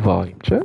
Volume check.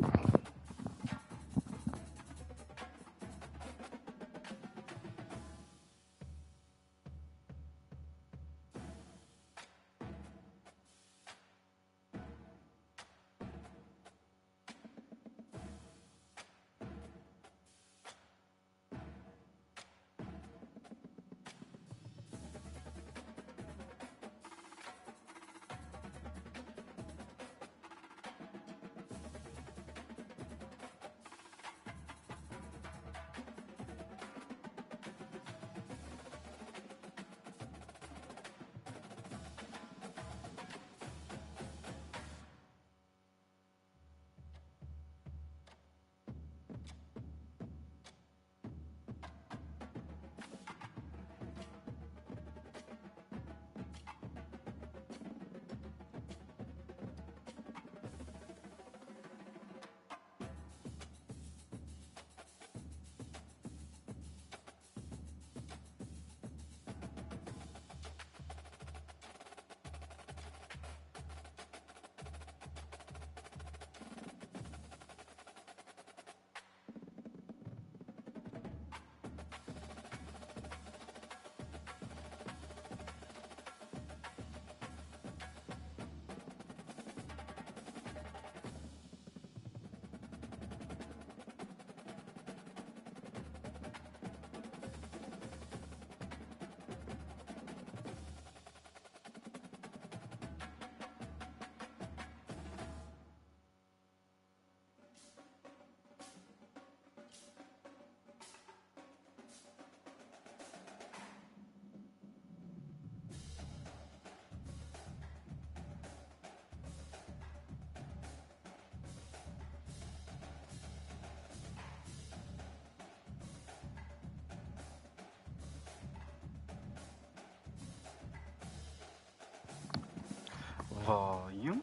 Volume.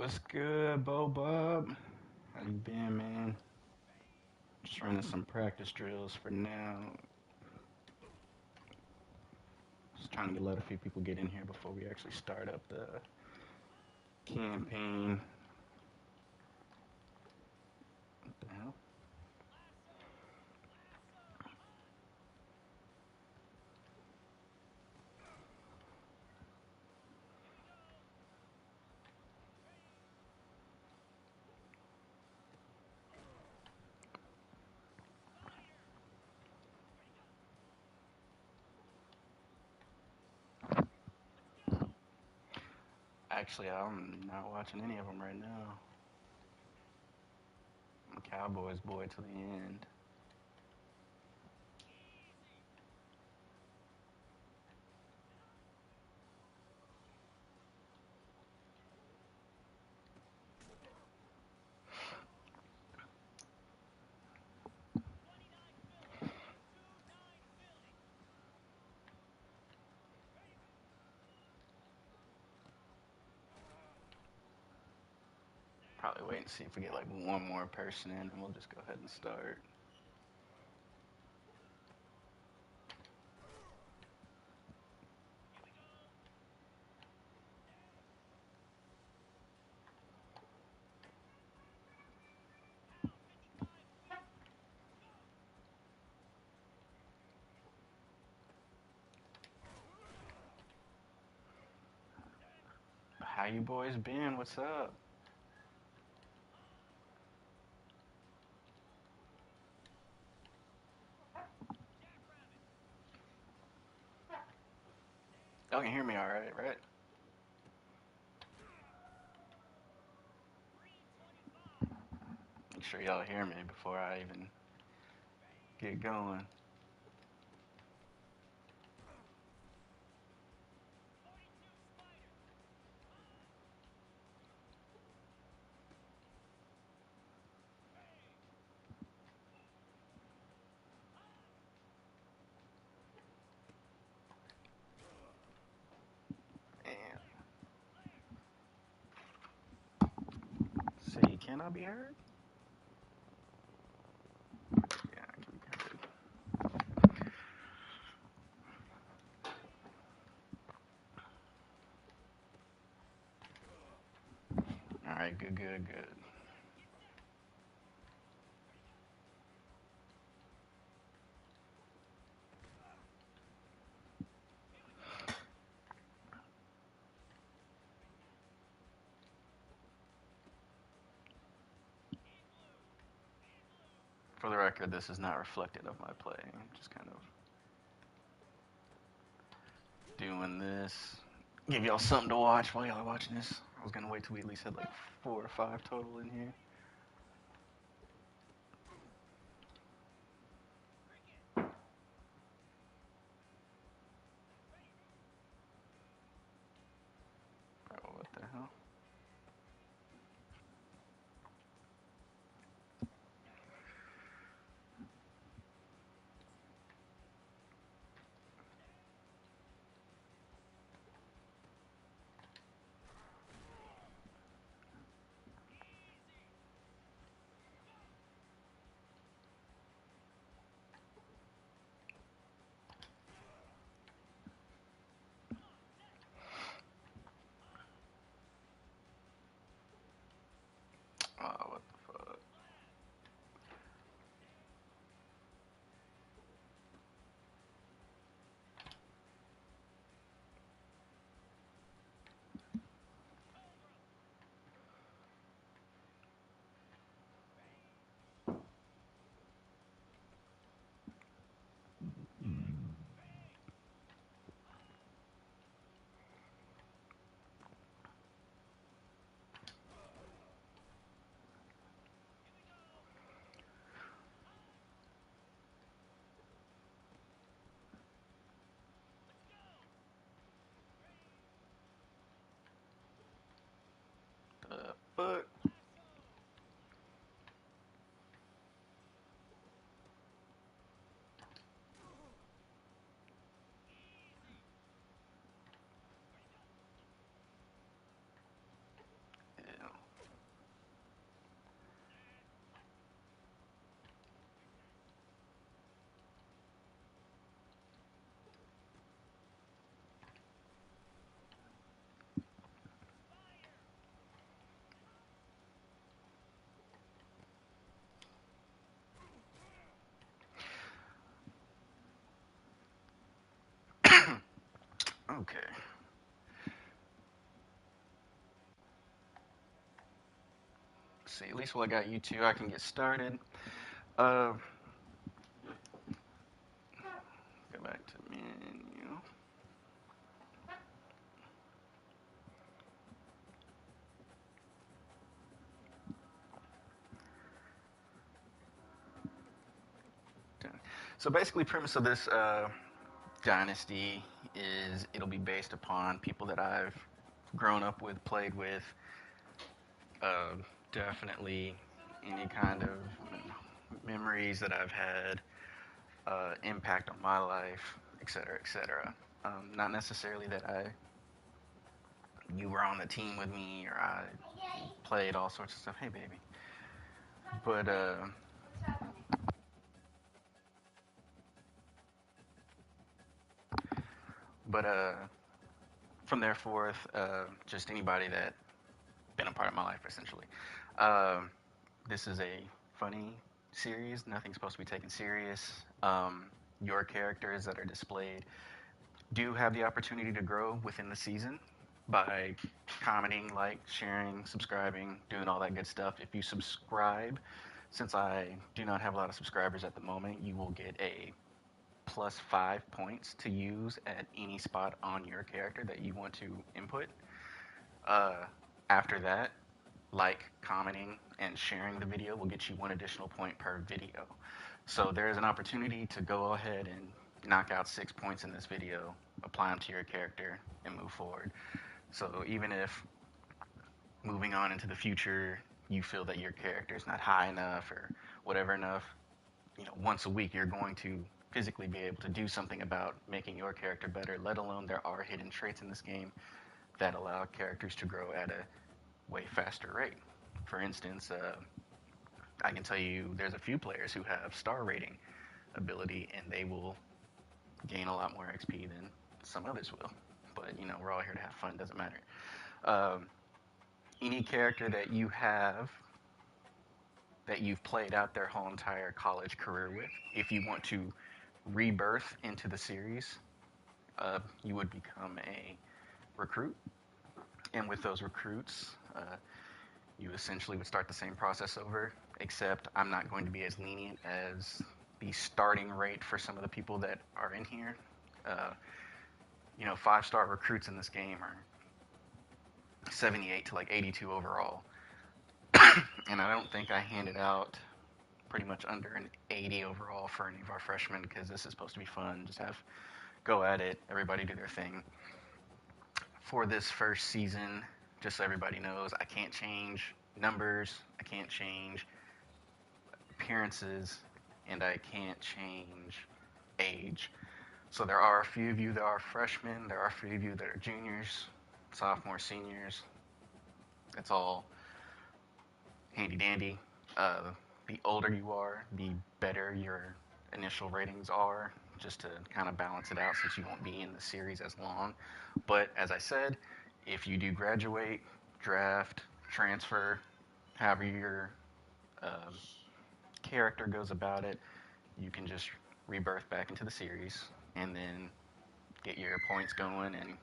What's good, Bo Bob? How you been, man? Just running some practice drills for now. Just trying to let a few people get in here before we actually start up the campaign. What the hell? Actually, I'm not watching any of them right now. I'm a Cowboys boy to the end. Probably wait and see if we get like one more person in, and we'll just go ahead and start. How you boys been? What's up? Y'all can hear me all right, right? Make sure y'all hear me before I even get going. And see, can I be heard? Yeah, I can be heard. All right, good, good, good. For the record, this is not reflective of my play. I'm just kind of doing this. Give y'all something to watch while y'all are watching this. I was gonna wait till we at least had like 4 or 5 total in here. Oh, what the hell? Okay. Let's see, at least while I got you two, I can get started. Uh, go back to menu. So basically, premise of this dynasty is it'll be based upon people that I've grown up with, played with, uh, definitely any kind of memories that I've had, impact on my life, etc., etc. Not necessarily that you were on the team with me or I played all sorts of stuff. Hey, baby. But but from there forth, just anybody that been a part of my life essentially. Um, this is a funny series. Nothing's supposed to be taken serious. Your characters that are displayed do have the opportunity to grow within the season by commenting, like, sharing, subscribing, doing all that good stuff. If you subscribe, since I do not have a lot of subscribers at the moment, you will get a plus 5 points to use at any spot on your character that you want to input. Uh, After that, like, commenting, and sharing the video will get you one additional point per video. So there is an opportunity to go ahead and knock out 6 points in this video, apply them to your character, and move forward. So even if moving on into the future, you feel that your character is not high enough or whatever enough, once a week you're going to physically be able to do something about making your character better, let alone there are hidden traits in this game that allow characters to grow at a way faster rate. For instance, I can tell you there's a few players who have star rating ability and they will gain a lot more XP than some others will. But, we're all here to have fun, doesn't matter. Um, any character that you have that you've played out their whole entire college career with, if you want to rebirth into the series, you would become a recruit. And with those recruits, you essentially would start the same process over, except I'm not going to be as lenient as the starting rate for some of the people that are in here. 5-star recruits in this game are 78 to like 82 overall. And I don't think I handed out pretty much under an 80 overall for any of our freshmen because this is supposed to be fun. Just go at it, everybody do their thing. For this first season, just so everybody knows, I can't change numbers, I can't change appearances, and I can't change age. So there are a few of you that are freshmen, there are a few of you that are juniors, sophomores, seniors. It's all handy dandy. The older you are, the better your initial ratings are, just to kind of balance it out since you won't be in the series as long. But as I said, if you do graduate, draft, transfer, however your um, character goes about it, you can just rebirth back into the series and then get your points going, and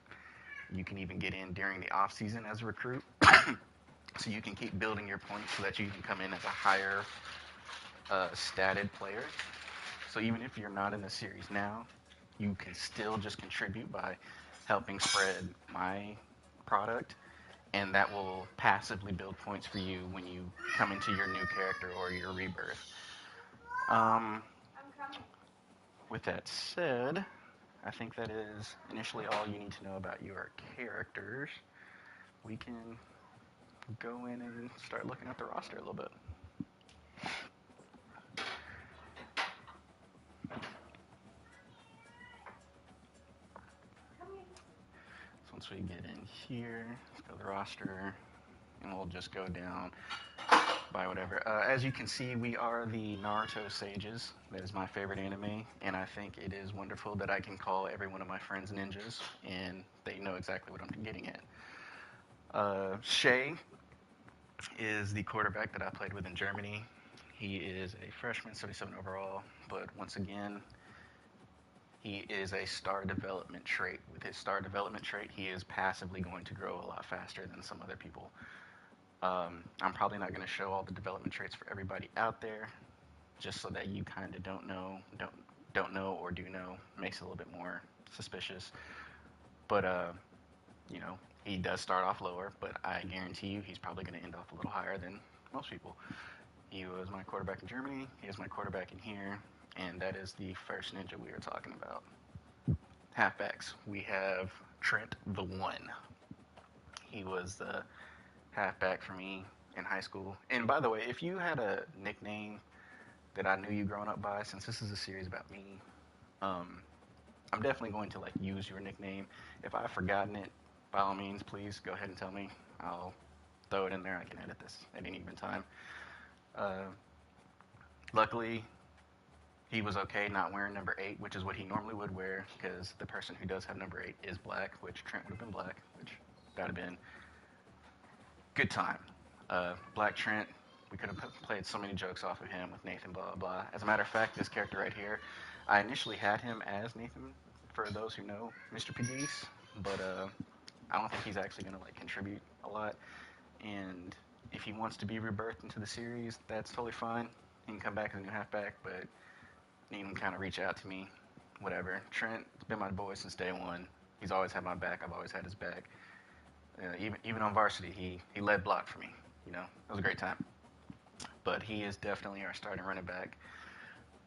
you can even get in during the off season as a recruit. So you can keep building your points so that you can come in as a higher statted player. So even if you're not in the series now, you can still just contribute by helping spread my product, and that will passively build points for you when you come into your new character or your rebirth. Um, with that said, I think that is initially all you need to know about your characters. We can go in and start looking at the roster a little bit. So once we get in here, let's go to the roster, and we'll just go down by whatever. As you can see, we are the Naruto Sages. That is my favorite anime, and I think it is wonderful that I can call every one of my friends ninjas, and they know exactly what I'm getting at. Shay is the quarterback that I played with in Germany. He is a freshman, 77 overall, but once again, he is a star development trait. With his star development trait, he is passively going to grow a lot faster than some other people. I'm probably not going to show all the development traits for everybody out there, just so that you kind of don't know or do know. Makes it a little bit more suspicious. But you know, he does start off lower, but I guarantee you he's probably going to end off a little higher than most people. He was my quarterback in Germany. He is my quarterback in here, and that is the first ninja we are talking about. Halfbacks. We have Trent the One. He was the halfback for me in high school. And by the way, if you had a nickname that I knew you growing up by, since this is a series about me, um, I'm definitely going to like use your nickname. If I've forgotten it, by all means, please go ahead and tell me. I'll throw it in there. I can edit this at any given time. Uh, Luckily, he was okay not wearing number 8, which is what he normally would wear, because the person who does have number 8 is black, which Trent would have been black, which that would have been good time. Black Trent, we could have played so many jokes off of him with Nathan, blah, blah, blah. As a matter of fact, this character right here, I initially had him as Nathan, for those who know Mr. Peace, but I don't think he's actually going to like contribute a lot. And if he wants to be rebirthed into the series, that's totally fine. He can come back as a new halfback, but he can kind of reach out to me, whatever. Trent's been my boy since day one. He's always had my back. I've always had his back. Even on varsity, he led block for me. You know, it was a great time. But he is definitely our starting running back,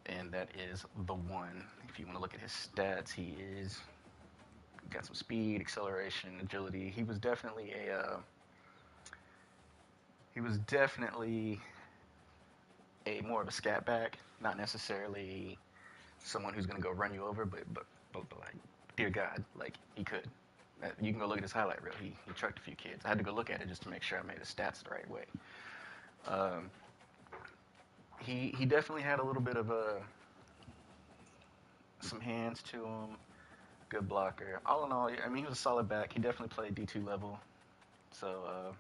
and that is the one. If you want to look at his stats, he is got some speed, acceleration, agility. He was definitely a more of a scat back, not necessarily someone who's going to go run you over, but like, dear God, like he could. You can go look at his highlight reel. He trucked a few kids. I had to go look at it just to make sure I made his stats the right way. Um, he definitely had a little bit of some hands to him. Good blocker. All in all, I mean, he was a solid back. He definitely played D2 level, so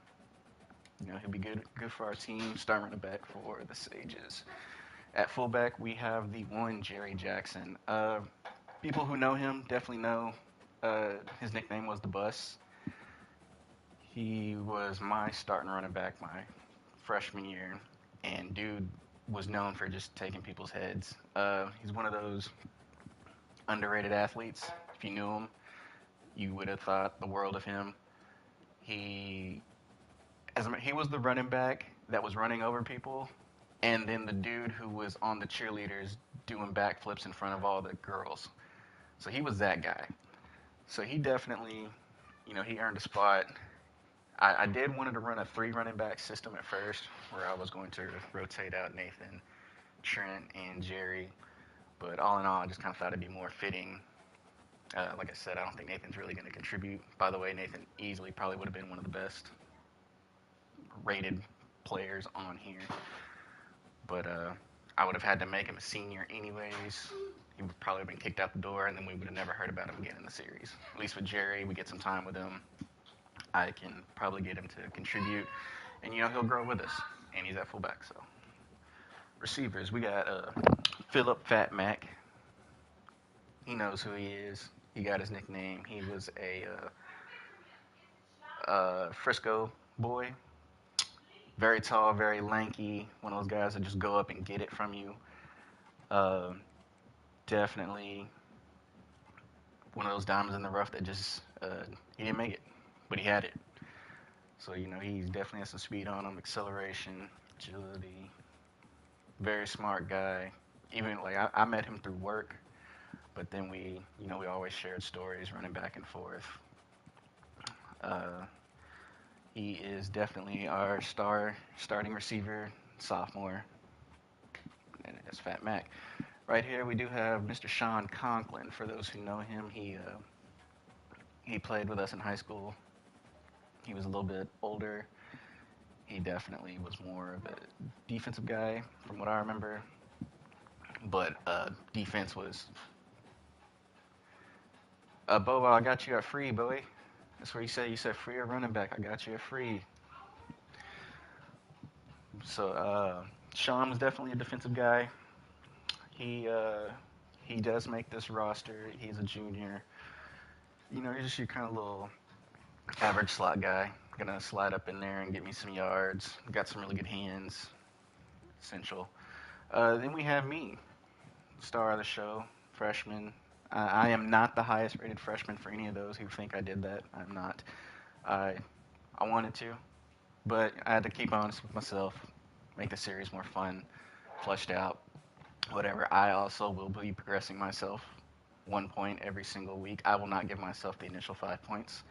you know he'll be good for our team. Starting running back for the Sages. At fullback, we have the one Jerry Jackson. People who know him definitely know his nickname was the Bus. He was my starting running back my freshman year, and dude was known for just taking people's heads. He's one of those underrated athletes. If you knew him, you would have thought the world of him. He, he was the running back that was running over people, and then the dude who was on the cheerleaders doing backflips in front of all the girls. So he was that guy. So he definitely, you know, he earned a spot. I did wanted to run a 3 running back system at first, where I was going to rotate out Nathan, Trent, and Jerry. But all in all, I just kind of thought it'd be more fitting. Like I said, I don't think Nathan's really going to contribute. By the way, Nathan easily probably would have been one of the best rated players on here. But I would have had to make him a senior anyways. He would probably have been kicked out the door, and then we would have never heard about him again in the series. At least with Jerry, we get some time with him. I can probably get him to contribute, and you know he'll grow with us. And he's at fullback, so receivers, we got Philip Fat Mac. He knows who he is. He got his nickname. He was a Frisco boy. Very tall, very lanky. One of those guys that just go up and get it from you. Uh, Definitely one of those diamonds in the rough that just he didn't make it, but he had it. So you know he's definitely has some speed on him, acceleration, agility. Very smart guy. Even like I met him through work, but then we always shared stories, running back and forth. Uh, he is definitely our starting receiver, sophomore, and that's Fat Mac. Right here we do have Mr. Sean Conklin. For those who know him, he played with us in high school. He was a little bit older. He definitely was more of a defensive guy, from what I remember. But defense was, Bobo, I got you a free, boy. That's what you said. You said free or running back. I got you a free. So Sean was definitely a defensive guy. He he does make this roster. He's a junior. He's just your kind of little average slot guy. Gonna slide up in there and get me some yards. Got some really good hands. Essential. Then we have me, star of the show, freshman. I am not the highest rated freshman for any of those who think I did that. I'm not. I I wanted to, but I had to keep honest with myself, make the series more fun, fleshed out, whatever. I also will be progressing myself 1 point every single week. I will not give myself the initial 5 points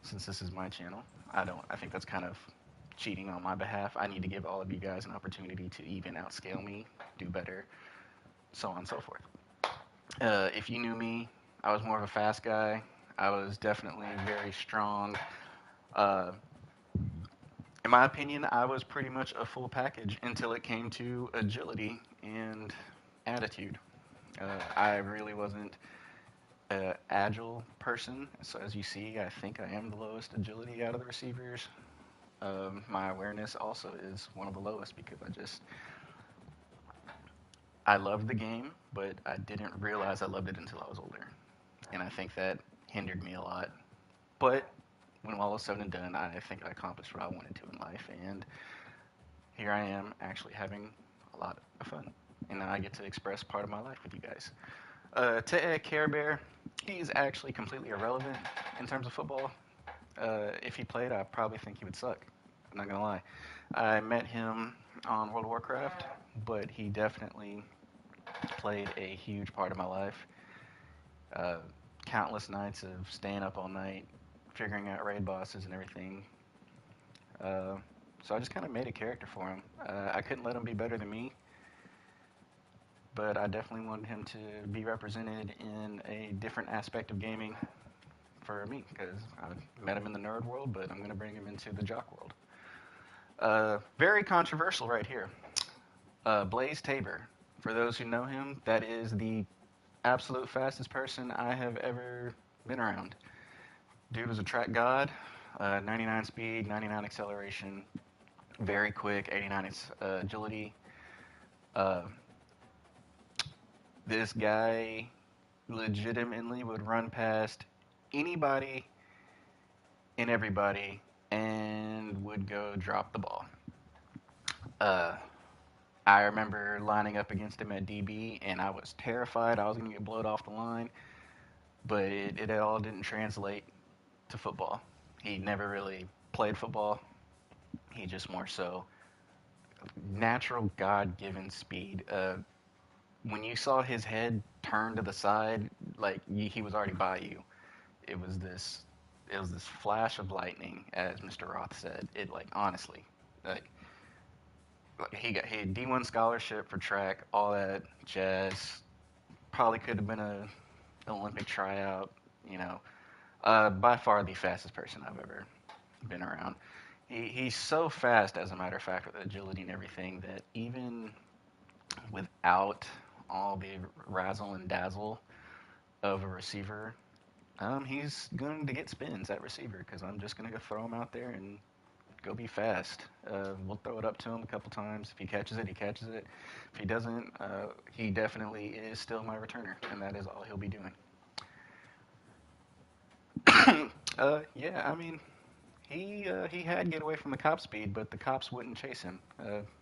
since this is my channel. I don't. I think that's kind of cheating on my behalf. I need to give all of you guys an opportunity to even outscale me, do better, so on and so forth. If you knew me, I was more of a fast guy. I was definitely very strong. Uh, in my opinion, I was pretty much a full package until it came to agility and attitude. I really wasn't an agile person. So as you see, I think I am the lowest agility out of the receivers. My awareness also is one of the lowest because I loved the game, but I didn't realize I loved it until I was older. And I think that hindered me a lot. But when all was said and done, I think I accomplished what I wanted to in life. And here I am actually having a lot of fun. And now I get to express part of my life with you guys. Ted Care Bear, he's actually completely irrelevant in terms of football. If he played, I probably think he would suck. I'm not gonna lie. I met him on World of Warcraft, but he definitely played a huge part of my life. Uh, Countless nights of staying up all night, figuring out raid bosses and everything. Uh, so I just kind of made a character for him. I couldn't let him be better than me, but I definitely wanted him to be represented in a different aspect of gaming for me because I met him in the nerd world, but I'm going to bring him into the jock world. Very controversial right here. Blaze Tabor. For those who know him, that is the absolute fastest person I have ever been around. Dude was a track god, 99 speed, 99 acceleration, very quick, 89 agility. Uh, this guy legitimately would run past anybody and everybody and would go drop the ball. Uh, I remember lining up against him at DB, and I was terrified I was going to get blowed off the line, but it all didn't translate to football. He never really played football. He just more so natural God-given speed. When you saw his head turn to the side, like he was already by you. It was this, it was this flash of lightning, as Mr. Roth said. It like honestly, like he had D1 scholarship for track, all that jazz. Probably could have been an Olympic tryout. You know, by far the fastest person I've ever been around. He's so fast, as a matter of fact, with agility and everything, that even without all the razzle and dazzle of a receiver, he's going to get spins at receiver because I'm just going to go throw him out there and go be fast. We'll throw it up to him a couple times. If he catches it, he catches it. If he doesn't, he definitely is still my returner, and that is all he'll be doing. Yeah, I mean, he had get away from the cop speed, but the cops wouldn't chase him.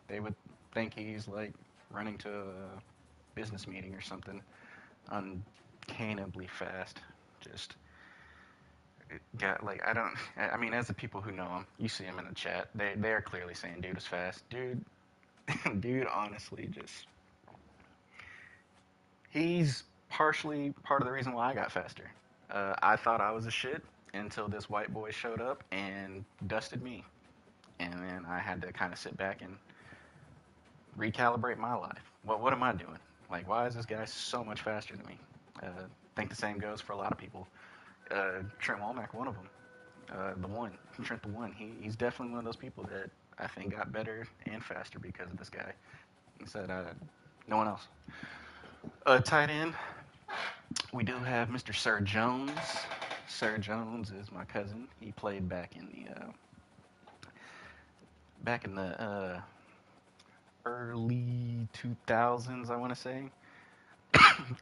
They would think he's like running to a business meeting or something. Uncannibly fast. Just got like I don't. I mean, as the people who know him, you see him in the chat. They're clearly saying dude is fast. Dude, dude, honestly, just he's partially part of the reason why I got faster. I thought I was a shit until this white boy showed up and dusted me, and then I had to kind of sit back and recalibrate my life. What am I doing? Like, why is this guy so much faster than me? I think the same goes for a lot of people. Trent Womack, one of them. The one, Trent the one. He's definitely one of those people that I think got better and faster because of this guy. He said, no one else. Tight end, we do have Mr. Sir Jones. Sir Jones is my cousin. He played back in the early 2000s, I want to say.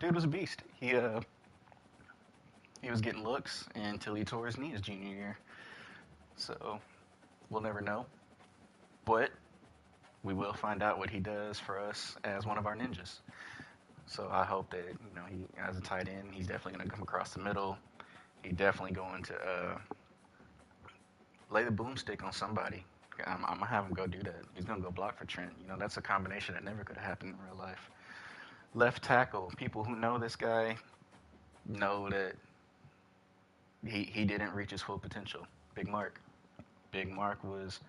Dude was a beast. He was getting looks until he tore his knee his junior year. So we'll never know, but we will find out what he does for us as one of our ninjas. So I hope that he as a tight end, he's definitely going to come across the middle. He's definitely going to lay the boomstick on somebody. I'm gonna have him go do that. He's gonna go block for Trent. That's a combination that never could have happened in real life. Left tackle. People who know this guy know that he didn't reach his full potential. Big Mark. Big Mark was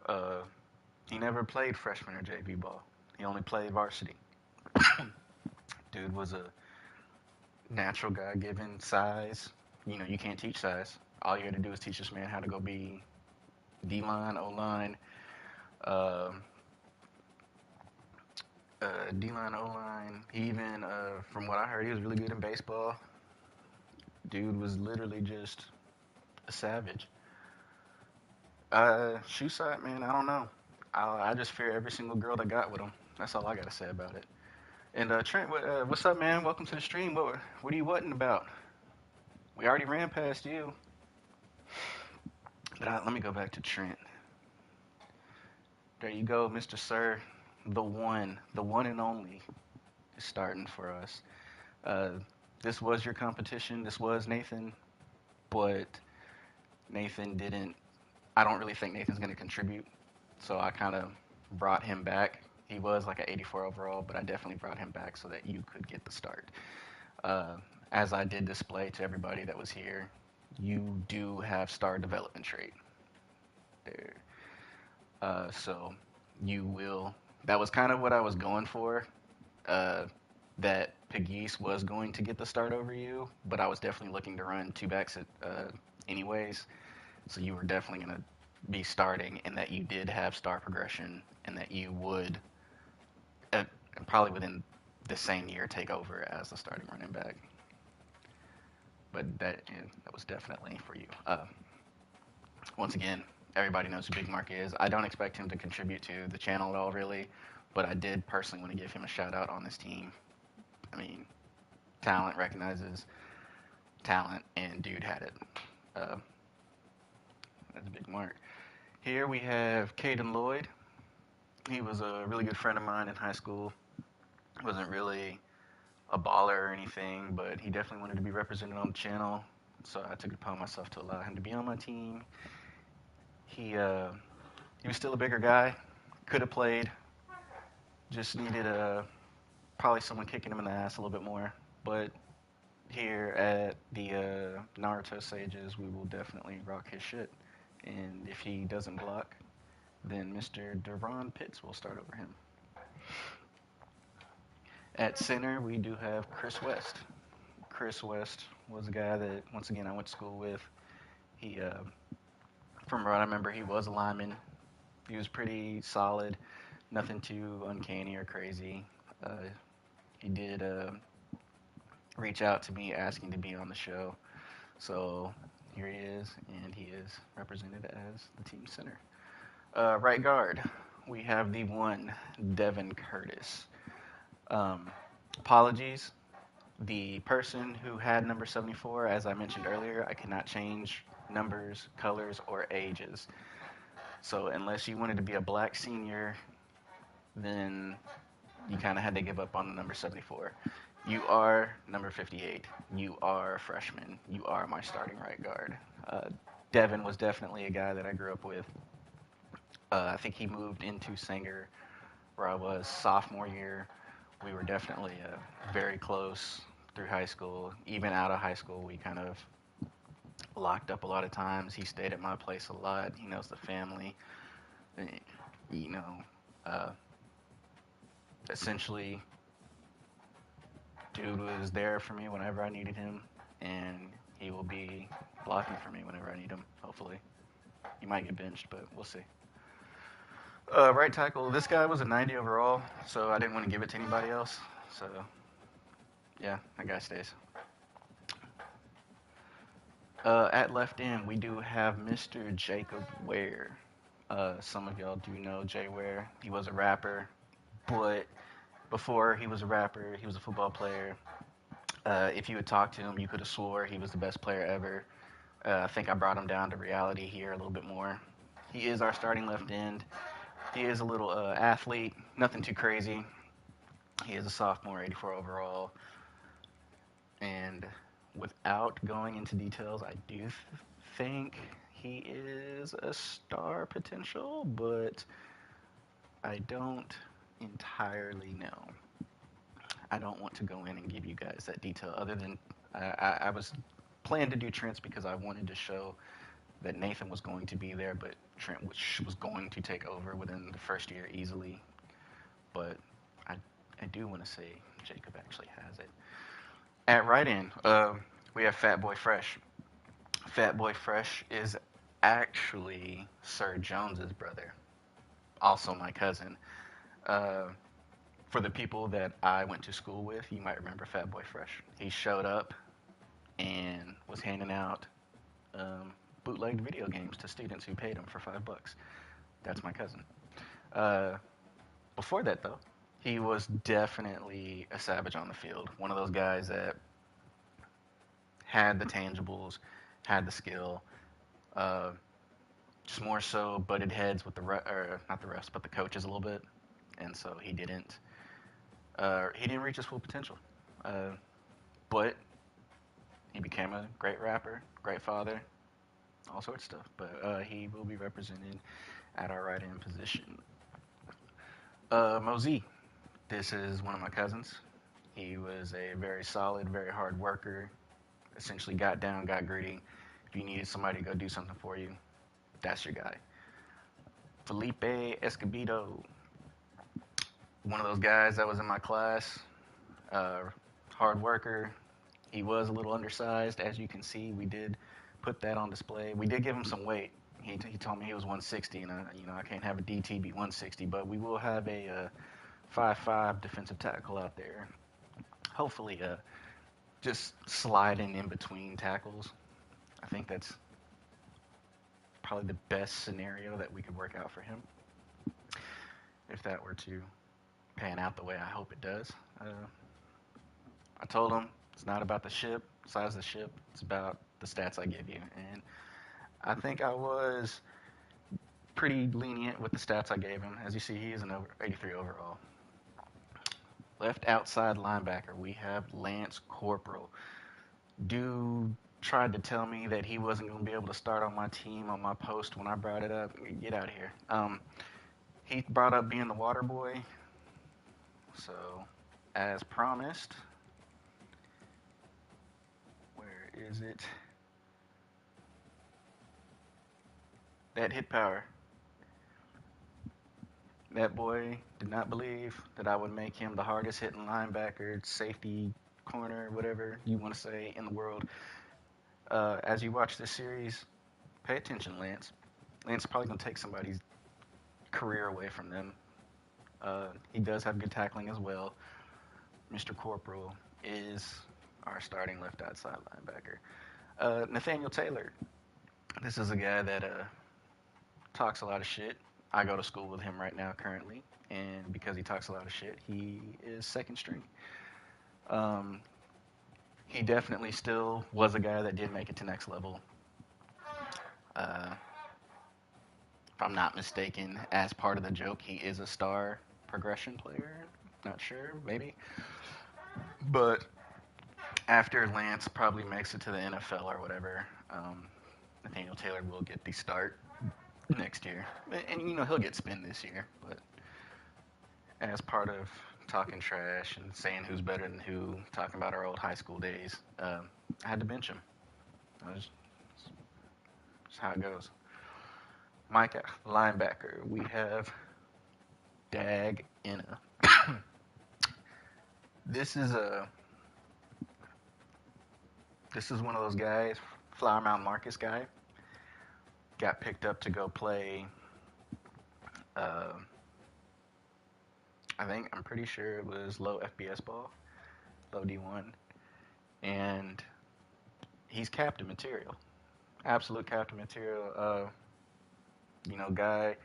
uh, he never played freshman or JV ball. He only played varsity. Dude was a natural guy given size. You can't teach size. All you got to do is teach this man how to go be D line, O line, uh, D line, O line. He even, from what I heard, he was really good in baseball. Dude was literally just a savage. Shoe side, man, I don't know. I just fear every single girl that got with him. That's all I got to say about it. And Trent, what's up, man? Welcome to the stream. What are you whatting about? We already ran past you. But let me go back to Trent. There you go, Mr. Sir. The one and only is starting for us. Uh, this was your competition. This was Nathan, but Nathan didn't. I don't really think Nathan's going to contribute, so I kind of brought him back. He was like an 84 overall, but I definitely brought him back so that you could get the start. Uh, as I did display to everybody that was here, you do have star development trait there. So you will. That was kind of what I was going for. That Pegues was going to get the start over you, but I was definitely looking to run two backs anyways. So you were definitely going to be starting, and that you did have star progression, and that you would uh, probably within the same year take over as the starting running back. But that was definitely for you. Once again, everybody knows who Big Mark is. I don't expect him to contribute to the channel at all, really, but I did personally want to give him a shout out on this team. I mean, talent recognizes talent, and dude had it. That's a Big Mark. Here we have Caden Lloyd. He was a really good friend of mine in high school. Wasn't really a baller or anything, but he definitely wanted to be represented on the channel, so I took it upon myself to allow him to be on my team. He was still a bigger guy, could have played, just needed probably someone kicking him in the ass a little bit more. But here at the Naruto Sages, we will definitely rock his shit. And if he doesn't block, then Mr. Deron Pitts will start over him. At center, we do have Chris West. Chris West was a guy that, once again, I went to school with. He, from what I remember, he was a lineman. He was pretty solid, nothing too uncanny or crazy. He did reach out to me asking to be on the show. So here he is, and he is represented as the team center. Right guard, we have the one, Devin Curtis. Apologies. The person who had number 74, as I mentioned earlier, I cannot change numbers, colors, or ages. So unless you wanted to be a black senior, then you kind of had to give up on the number 74. You are number 58. You are a freshman. You are my starting right guard. Devin was definitely a guy that I grew up with. I think he moved into Sanger where I was sophomore year. We were definitely very close through high school. Even out of high school, we kind of locked up a lot of times. He stayed at my place a lot. He knows the family. You know, essentially, dude was there for me whenever I needed him, and he will be blocking for me whenever I need him, hopefully. He might get benched, but we'll see. Right tackle, this guy was a 90 overall, so I didn't want to give it to anybody else. So, yeah, that guy stays. At left end, we do have Mr. Jacob Ware. Some of y'all do know Jay Ware. He was a rapper, but Before he was a rapper, he was a football player. If you had talked to him, you could have swore he was the best player ever. I think I brought him down to reality here a little bit more. He is our starting left end. He is a little athlete, nothing too crazy. He is a sophomore, 84 overall. And without going into details, I do think he is a star potential, but I don't entirely know. I don't want to go in and give you guys that detail other than I was planned to do Trent's because I wanted to show that Nathan was going to be there, but Trent was going to take over within the first year easily. But I, I do want to say Jacob actually has it. At right end, we have Fat Boy Fresh. Fat Boy Fresh is actually Sir Jones's brother, also my cousin. Uh, for the people that I went to school with, you might remember Fat Boy Fresh. He showed up and was handing out bootlegged video games to students who paid him for $5. That's my cousin. Uh, Before that, though, he was definitely a savage on the field. One of those guys that had the tangibles, had the skill, uh, just more so butted heads with or not the refs, but the coaches a little bit, and so he didn't reach his full potential. Uh, but he became a great rapper, great father, all sorts of stuff. But he will be represented at our right end position. Mosey, this is one of my cousins. He was a very solid, very hard worker. Essentially, got down, got gritty. If you needed somebody to go do something for you, that's your guy. Felipe Escobedo, one of those guys that was in my class. Uh, Hard worker. He was a little undersized, as you can see. We did put that on display. We did give him some weight. He told me he was 160, and I can't have a DT be 160, but we will have a 5'5" defensive tackle out there. Hopefully, just sliding in between tackles. I think that's probably the best scenario that we could work out for him. If that were to pan out the way I hope it does. I told him it's not about the size of the ship. It's about the stats I give you. And I think I was pretty lenient with the stats I gave him. As you see, he is an 83 overall. Left outside linebacker, we have Lance Corporal. Dude tried to tell me that he wasn't going to be able to start on my team on my post when I brought it up. Get out of here. He brought up being the water boy. So, as promised, where is it? That hit power. That boy did not believe that I would make him the hardest hitting linebacker, safety, corner, whatever you want to say in the world. As you watch this series, pay attention, Lance. Lance is probably going to take somebody's career away from them. He does have good tackling as well. Mr. Corporal is our starting left outside linebacker. Nathaniel Taylor. This is a guy that talks a lot of shit. I go to school with him right now currently, and because he talks a lot of shit, he is second string. He definitely still was a guy that did make it to next level. If I'm not mistaken, as part of the joke, he is a star progression player. Not sure, maybe. But after Lance probably makes it to the NFL or whatever, Nathaniel Taylor will get the start next year. And, he'll get spin this year. But as part of talking trash and saying who's better than who, talking about our old high school days, I had to bench him. That's how it goes. Mike linebacker, we have Dag Ncaa. This is one of those guys, Flower Mound Marcus guy. Got picked up to go play. I'm pretty sure it was low FBS ball, low D1, and he's captain material, absolute captain material. Guy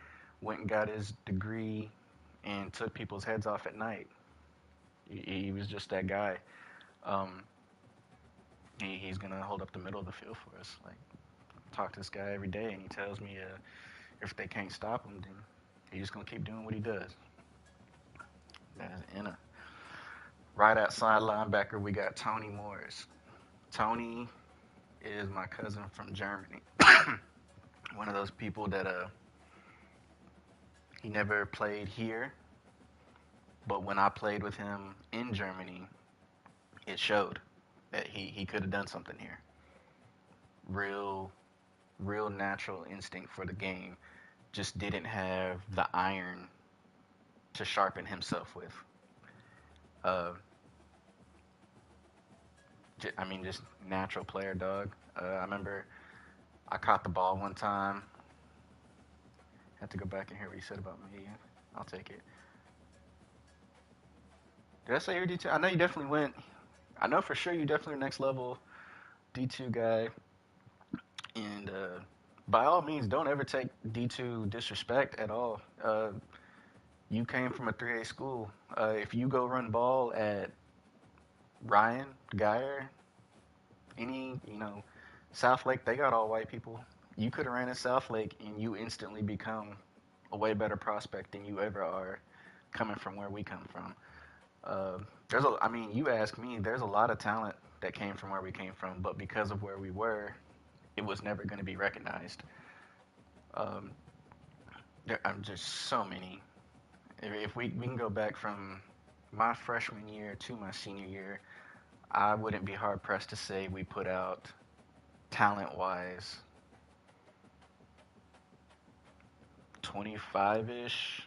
went and got his degree and took people's heads off at night. He was just that guy. Um, he's gonna hold up the middle of the field for us. Like, talk to this guy every day, and he tells me if they can't stop him, then he's just gonna keep doing what he does. That is Ncaa. Right outside linebacker, we got Tony Morris. Tony is my cousin from Germany. One of those people that he never played here, but when I played with him in Germany, it showed that he could have done something here. Real real natural instinct for the game, just didn't have the iron to sharpen himself with. Uh, I mean, just natural player, dog. I remember I caught the ball one time. Had to go back and hear what he said about me. I'll take it. Did I say you're D2? I know you definitely went. I know for sure you definitely next level D2 guy. And by all means, don't ever take D2 disrespect at all. You came from a 3A school. If you go run ball at Ryan, Geyer, any, South Lake, they got all white people. You could have ran at South Lake and you instantly become a way better prospect than you ever are coming from where we come from. I mean, you ask me, there's a lot of talent that came from where we came from, but because of where we were, it was never going to be recognized. Um, there are just so many. If we can go back from my freshman year to my senior year, I wouldn't be hard pressed to say we put out talent wise 25 ish.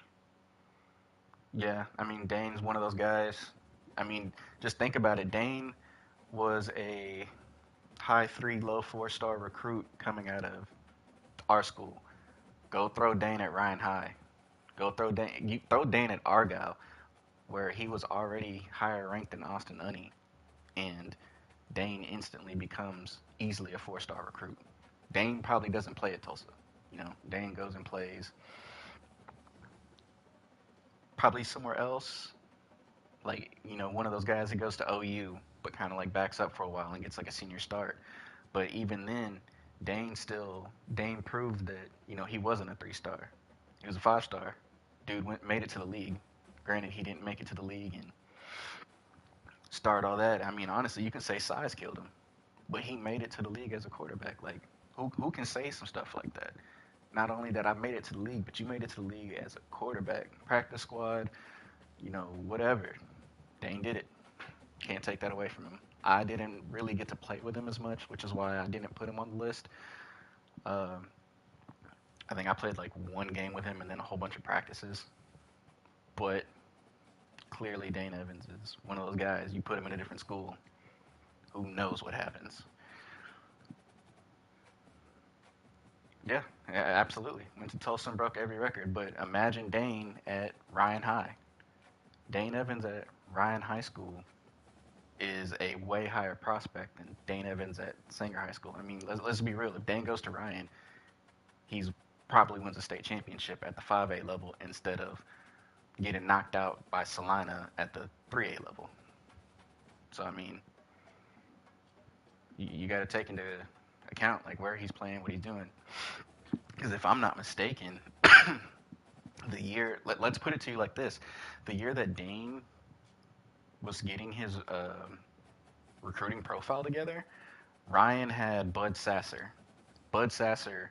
Yeah, I mean, Dane's one of those guys. I mean, just think about it. Dane was a high three, low 4-star recruit coming out of our school. Go throw Dane at Ryan High. Go throw Dane. You throw Dane at Argyle, where he was already higher ranked than Austin Unny, and Dane instantly becomes easily a 4-star recruit. Dane probably doesn't play at Tulsa. Dane goes and plays probably somewhere else. Like, one of those guys that goes to OU, but kind of like backs up for a while and gets like a senior start. But even then, Dane proved that, he wasn't a 3-star. He was a 5-star. Dude made it to the league. Granted, he didn't make it to the league and start all that. I mean, honestly, you can say size killed him, but he made it to the league as a quarterback. Like, who can say some stuff like that? Not only that I made it to the league, but you made it to the league as a quarterback, practice squad, whatever. Dane did it. Can't take that away from him. I didn't really get to play with him as much, which is why I didn't put him on the list. Um, I think I played like one game with him and then a whole bunch of practices. But clearly, Dane Evans is one of those guys. You put him in a different school, who knows what happens? Yeah, yeah, absolutely. Went to Tulsa and broke every record. But imagine Dane at Ryan High. Dane Evans at Ryan High School is a way higher prospect than Dane Evans at Sanger High School. I mean, let's be real. If Dane goes to Ryan, he's probably wins a state championship at the 5A level instead of getting knocked out by Salina at the 3A level. So I mean, you got to take into account like where he's playing, what he's doing. Because if I'm not mistaken, the year let's put it to you like this: the year that Dane was getting his recruiting profile together, Ryan had Bud Sasser. Bud Sasser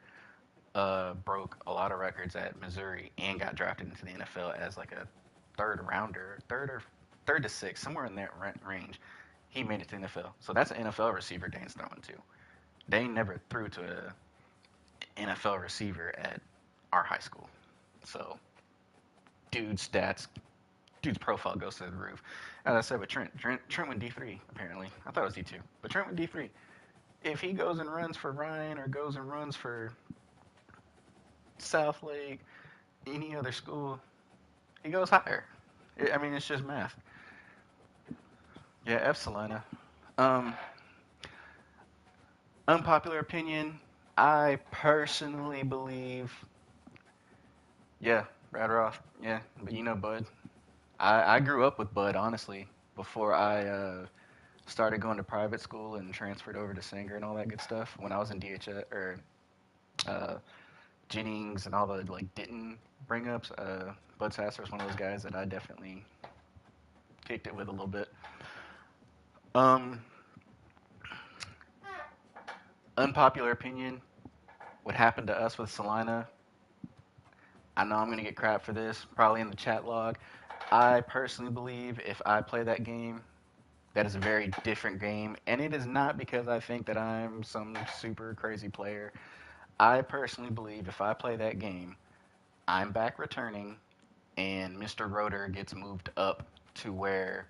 broke a lot of records at Missouri and got drafted into the NFL as like a third rounder, third to sixth, somewhere in that range. He made it to the NFL. So that's an NFL receiver Dane's throwing to. Dane never threw to an NFL receiver at our high school. So dude's stats, dude's profile goes to the roof. As I said with Trent went D3 apparently. I thought it was D2, but Trent went D3. If he goes and runs for Ryan or goes and runs for South Lake, any other school, he goes higher. I mean, it's just math. Yeah, F Salina. Um, Unpopular opinion. I personally believe, yeah, Brad Roth. Yeah, but Bud. I grew up with Bud, honestly. before I started going to private school and transferred over to Sanger and all that good stuff. When I was in DHS or uh, Jennings and all the like Denton bring ups, Bud Sasser was one of those guys that I definitely kicked it with a little bit. Um, Unpopular opinion: what happened to us with Salina? I know I'm gonna get crap for this, probably in the chat log. I personally believe if I play that game, that is a very different game, and it is not because I think that I'm some super crazy player. I personally believe if I play that game, I'm back returning, and Mr. Rotor gets moved up to where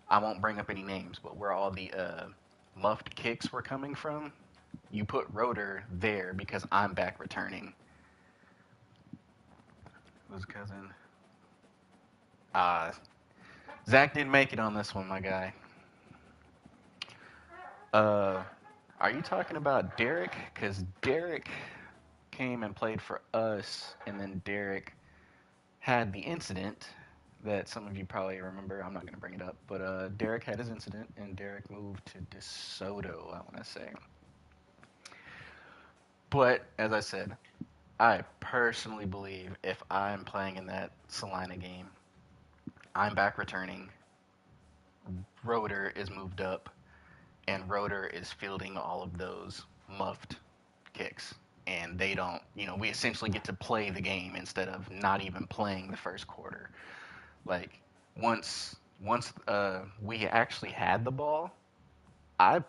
I won't bring up any names, but where all the muffed kicks were coming from. You put Rotor there because I'm back returning. Who's cousin? Uh, Zach didn't make it on this one, my guy. Uh, are you talking about Derek? Because Derek came and played for us, and then Derek had the incident that some of you probably remember. I'm not going to bring it up, but Derek had his incident, and Derek moved to DeSoto, I want to say. But as I said, I personally believe if I'm playing in that Salina game, I'm back returning. Rotor is moved up, and Rotor is fielding all of those muffed kicks. And they don't, we essentially get to play the game instead of not even playing the first quarter. Like once we actually had the ball, I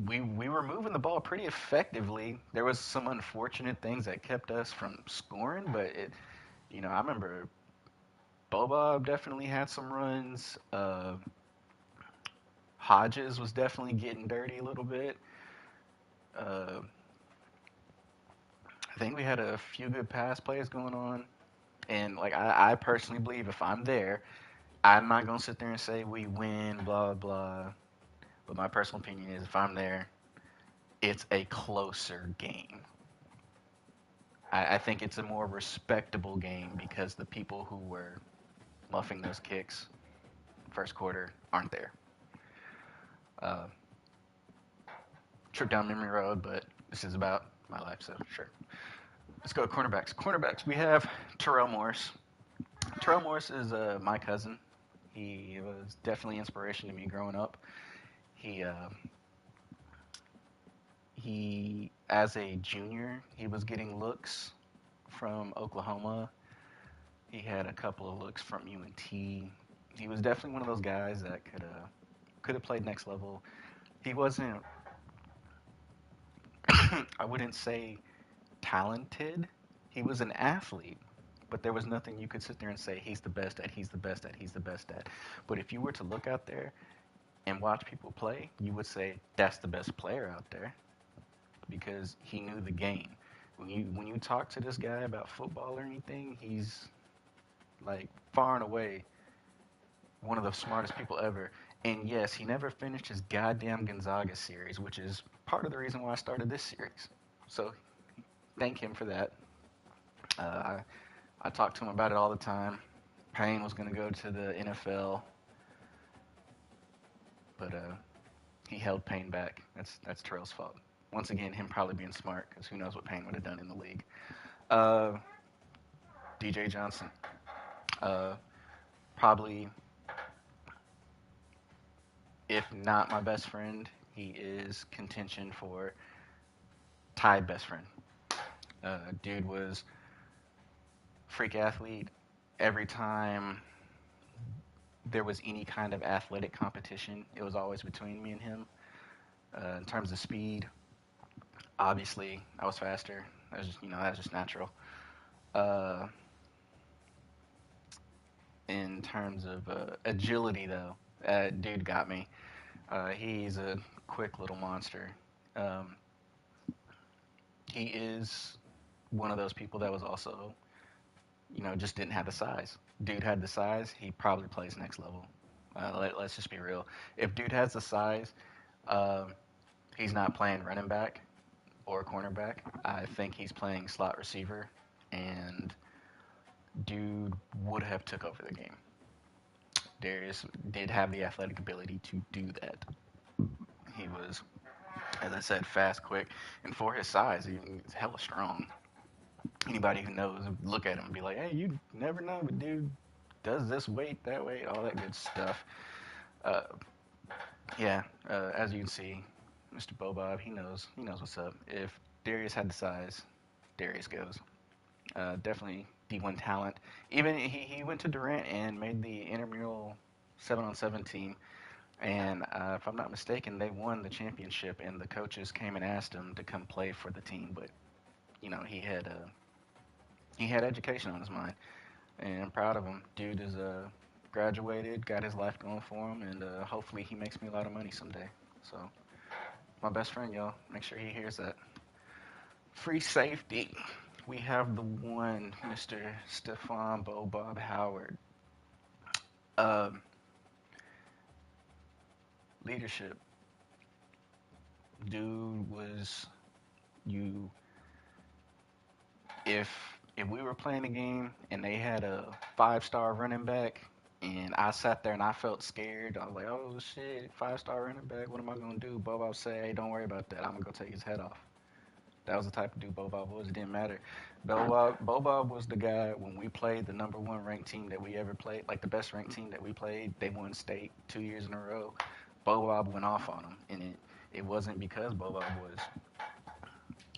we were moving the ball pretty effectively. There was some unfortunate things that kept us from scoring, but I remember Bobob definitely had some runs. Hodges was definitely getting dirty a little bit. Uh, I think we had a few good pass plays going on, and like I personally believe if I'm there, I'm not gonna sit there and say we win, blah blah. But my personal opinion is if I'm there, it's a closer game. I think it's a more respectable game because the people who were muffing those kicks first quarter aren't there. Uh, Trip down memory road, but this is about my life, so sure. Let's go cornerbacks. Cornerbacks, we have Terrell Morris. Terrell Morris is my cousin. He was definitely inspiration to me growing up. He as a junior, he was getting looks from Oklahoma. He had a couple of looks from UNT. He was definitely one of those guys that could have played next level. He wasn't I wouldn't say talented. He was an athlete, but there was nothing you could sit there and say he's the best at, he's the best at, he's the best at. But if you were to look out there and watch people play, you would say that's the best player out there because he knew the game. When you talk to this guy about football or anything, he's like far and away one of the smartest people ever. And yes, he never finished his goddamn Gonzaga series, which is part of the reason why I started this series. So thank him for that. I talk to him about it all the time. Payne was going to go to the NFL, but he held Payne back. That's Terrell's fault. Once again, him probably being smart, because who knows what Payne would have done in the league. Uh, DJ Johnson, uh, probably, if not my best friend, he is contention for tied best friend. Dude was freak athlete. Every time there was any kind of athletic competition, it was always between me and him. In terms of speed, obviously I was faster. That's just natural. Uh, in terms of agility, though, dude got me. He's a quick little monster. Um, he is one of those people that was also, just didn't have the size. Dude had the size, he probably plays next level. Let's just be real. If dude has the size, uh, he's not playing running back or cornerback. I think he's playing slot receiver, and dude would have took over the game. Darius did have the athletic ability to do that. He was, as I said, fast, quick, and for his size, he's hella strong. Anybody who knows, look at him and be like, hey, you never know, but dude does this weight, that weight, all that good stuff. Uh, yeah, as you can see, Mr. Bobob, he knows what's up. If Darius had the size, Darius goes. Definitely D1 talent. Even he went to Durant and made the intramural 7-on-7 team. And if I'm not mistaken, they won the championship. And the coaches came and asked him to come play for the team, but he had education on his mind, and I'm proud of him. Dude is graduated, got his life going for him, and hopefully he makes me a lot of money someday. So my best friend, y'all, make sure he hears that. Free safety. We have the one, Mr. Stephon Bo Bob Howard. Um, Leadership. Dude was you. If if we were playing a game and they had a 5-star running back, and I sat there and I felt scared, I was like, oh shit, 5-star running back, what am I gonna do? Bob would say, hey, don't worry about that. I'm gonna go take his head off. That was the type of dude Bobob was. It didn't matter. Bobob was the guy when we played the number one ranked team that we ever played, like the best ranked team that we played. They won state 2 years in a row. Bobob went off on them, and it wasn't because Bobob was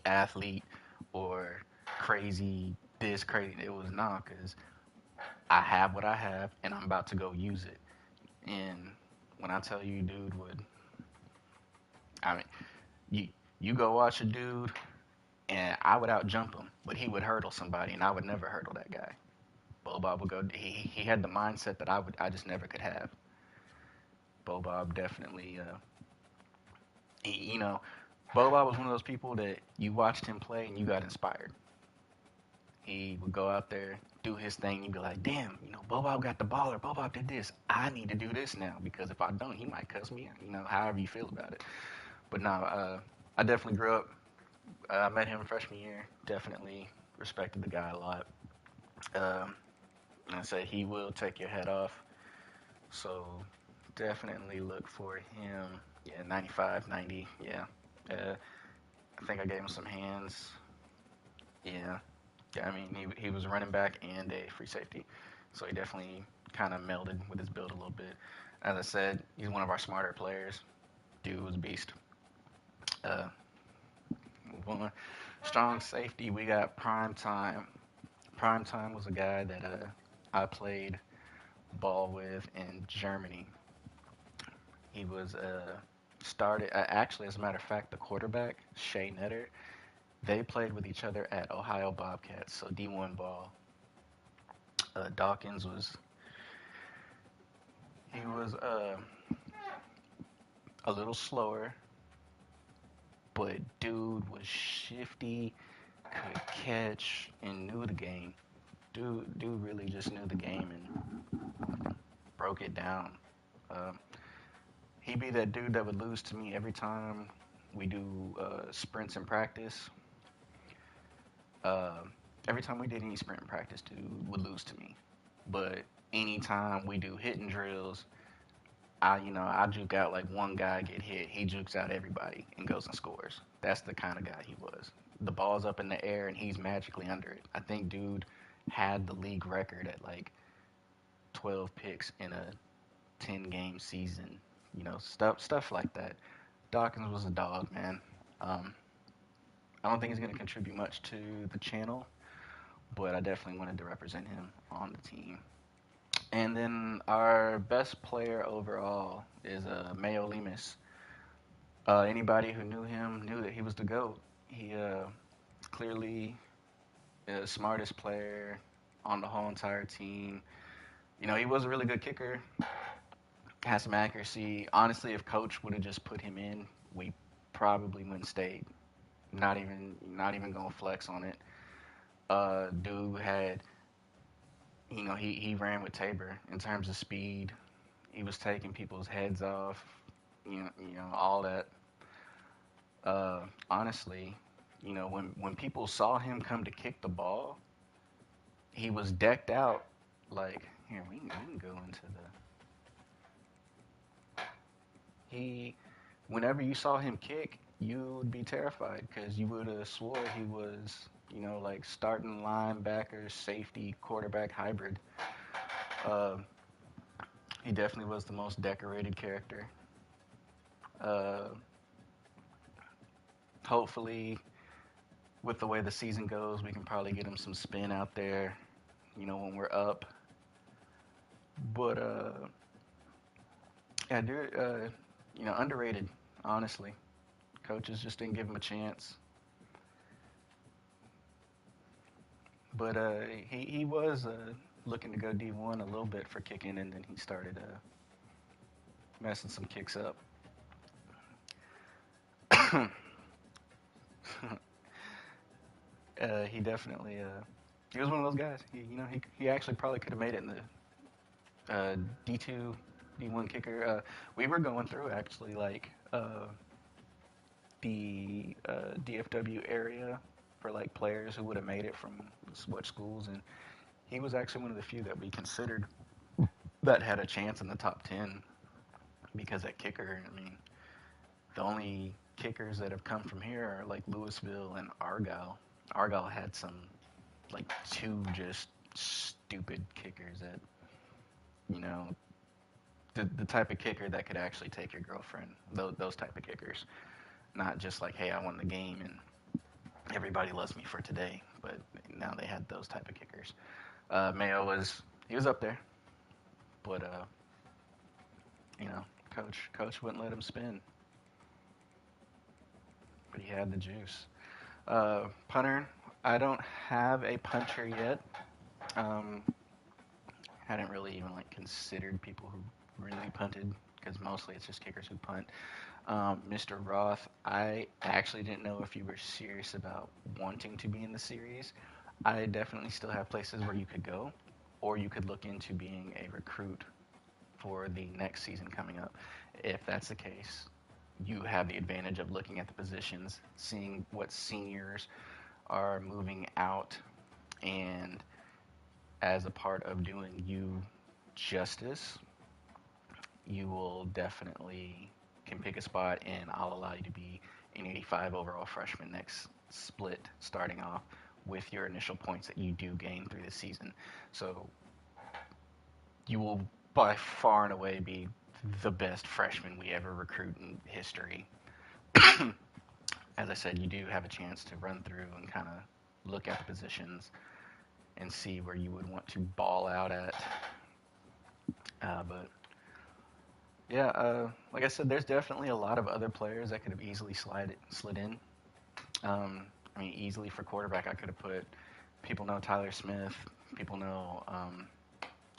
athlete or crazy this crazy. It was not because I have what I have, and I'm about to go use it. And when I tell you, dude would, I mean, you you go watch a dude and I would out jump him, but he would hurdle somebody, and I would never hurdle that guy. Bob would go. He had the mindset that I just never could have. Bob definitely, he, you know, Bob was one of those people that you watched him play and you got inspired. He would go out there, do his thing, and you'd be like, damn, Bob got the ball, or Bob did this. I need to do this now, because if I don't, he might cuss me out, however you feel about it. But no, I definitely grew up. I met him freshman year. Definitely respected the guy a lot. Um, and I said he will take your head off. So definitely look for him. Yeah, 95, 90. Yeah. I think I gave him some hands. Yeah. Yeah, I mean, he was running back and a free safety. So he definitely kind of melded with his build a little bit. As I said, he's one of our smarter players. Dude was a beast. Uh, Move on. Strong safety, we got Prime Time. Prime Time was a guy that I played ball with in Germany. He was started actually, as a matter of fact, the quarterback Shea Netter. They played with each other at Ohio Bobcats, so D1 ball. Dawkins was a little slower, but dude was shifty, could catch, and knew the game. Dude really just knew the game and broke it down. Um, he'd be that dude that would lose to me every time we do sprints in practice. Uh, every time we did any sprint in practice, dude would lose to me. But anytime we do hitting drills, I juke out like one guy get hit, he jukes out everybody and goes and scores. That's the kind of guy he was. The ball's up in the air and he's magically under it. I think dude had the league record at like 12 picks in a 10-game season. Stuff like that. Dawkins was a dog, man. Um, I don't think he's going to contribute much to the channel, but I definitely wanted to represent him on the team. And then our best player overall is Mayo Lemus. Anybody who knew him knew that he was the GOAT. He clearly the smartest player on the whole entire team. He was a really good kicker, had some accuracy. Honestly, if coach would have just put him in, we probably wouldn't stay. Not even gonna flex on it. Dude had, he ran with Tabor in terms of speed. He was taking people's heads off. All that. Honestly, when people saw him come to kick the ball, he was decked out. Like, here we can go into the He, whenever you saw him kick, you would be terrified because you would have swore he was, like starting linebacker, safety, quarterback hybrid. Uh, he definitely was the most decorated character. Uh, Hopefully, with the way the season goes, we can probably get him some spin out there, when we're up. But yeah, dude, underrated, honestly. Coaches just didn't give him a chance. But he was looking to go D1 a little bit for kicking, and then he started messing some kicks up. He definitely he was one of those guys. He actually probably could have made it in the D2 D1 kicker. We were going through actually like the DFW area for like players who would have made it from what schools, and he was actually one of the few that we considered that had a chance in the top 10 because at kicker, I mean, the only kickers that have come from here are like Louisville and Argyle. Argyle had some like two just stupid kickers that, you know, the type of kicker that could actually take your girlfriend. Those type of kickers, not just like, hey, I won the game and everybody loves me for today. But now they had those type of kickers. Mayo he was up there, but you know, coach wouldn't let him spin, but he had the juice. Punter, I don't have a punter yet. Um, hadn't really even like considered people who really punted because mostly it's just kickers who punt. Mr. Roth, I actually didn't know if you were serious about wanting to be in the series. I definitely still have places where you could go, or you could look into being a recruit for the next season coming up. If that's the case, you have the advantage of looking at the positions, seeing what seniors are moving out, and as a part of doing you justice, you will definitely can pick a spot, and I'll allow you to be an 85 overall freshman next split, starting off with your initial points that you do gain through the season. So you will by far and away be the best freshman we ever recruit in history. As I said, you do have a chance to run through and kind of look at the positions and see where you would want to ball out at. But yeah, like I said, there's definitely a lot of other players that could have easily slid in. I mean, easily for quarterback, I could have put. People know Tyler Smith. People know